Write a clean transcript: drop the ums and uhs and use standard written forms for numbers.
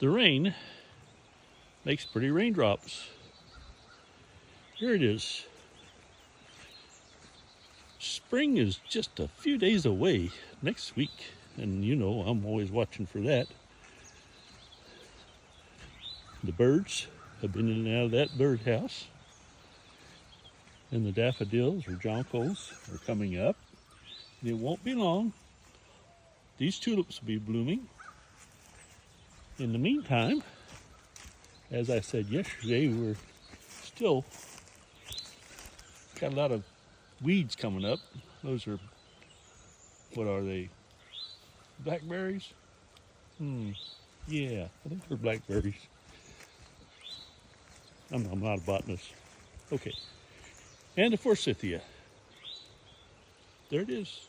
The rain makes pretty raindrops. Here it is. Spring is just a few days away, next week, and you know I'm always watching for that. The birds have been in and out of that birdhouse, and the daffodils or jonquils are coming up. And it won't be long. These tulips will be blooming. In the meantime, as I said yesterday, we're still got a lot of weeds coming up. Those are, what are they? Blackberries? Yeah, I think they're blackberries. I'm not a botanist. Okay. And the forsythia. There it is.